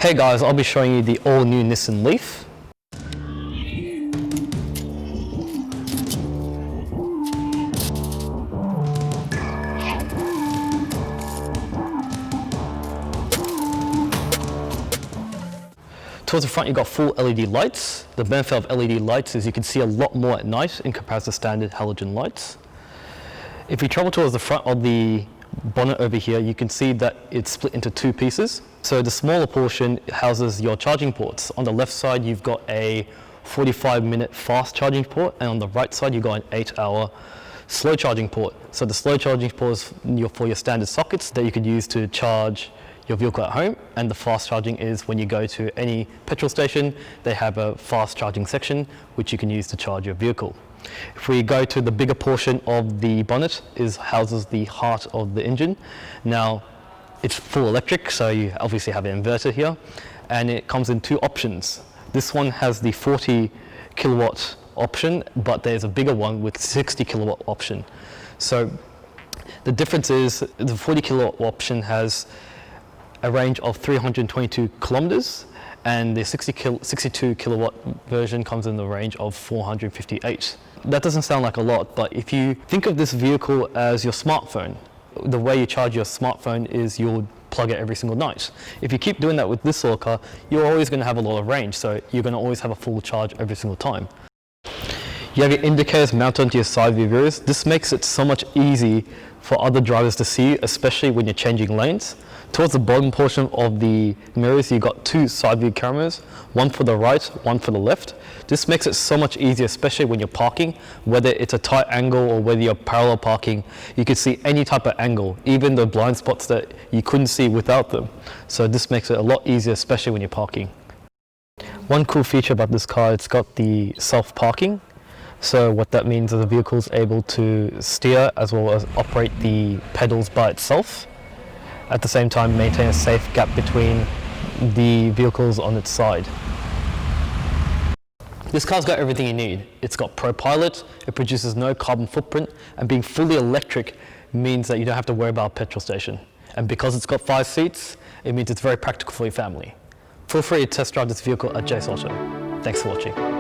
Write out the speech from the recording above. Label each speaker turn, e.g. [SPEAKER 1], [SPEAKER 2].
[SPEAKER 1] Hey guys, I'll be showing you the all-new Nissan Leaf. Towards the front you've got full LED lights. The benefit of LED lights is you can see a lot more at night in comparison to standard halogen lights. If you travel towards the front of the bonnet over here, you can see that it's split into two pieces. So the smaller portion houses your charging ports. On the left side you've got a 45-minute fast charging port, and on the right side you've got an 8-hour slow charging port. So the slow charging port is for your standard sockets that you could use to charge your vehicle at home, and the fast charging is when you go to any petrol station, they have a fast charging section which you can use to charge your vehicle. If we go to the bigger portion of the bonnet, houses the heart of the engine. Now it's full electric, so you obviously have an inverter here, and it comes in two options. This one has the 40 kilowatt option, but there's a bigger one with 60 kilowatt option. So the difference is the 40 kilowatt option has a range of 322 kilometers, and the 62 kilowatt version comes in the range of 458. That doesn't sound like a lot, but if you think of this vehicle as your smartphone, the way you charge your smartphone is you'll plug it every single night. If you keep doing that with this sort of car, you're always going to have a lot of range, so you're going to always have a full charge every single time. You have your indicators mounted onto your side view mirrors. This makes it so much easy for other drivers to see, especially when you're changing lanes. Towards the bottom portion of the mirrors, you've got two side view cameras, one for the right, one for the left. This makes it so much easier, especially when you're parking, whether it's a tight angle or whether you're parallel parking. You can see any type of angle, even the blind spots that you couldn't see without them. So this makes it a lot easier, especially when you're parking. One cool feature about this car, it's got the self-parking. So what that means is the vehicle is able to steer as well as operate the pedals by itself. At the same time, maintain a safe gap between the vehicles on its side. This car's got everything you need. It's got Pro Pilot, it produces no carbon footprint, and being fully electric means that you don't have to worry about a petrol station. And because it's got 5 seats, it means it's very practical for your family. Feel free to test drive this vehicle at Jace Auto. Thanks for watching.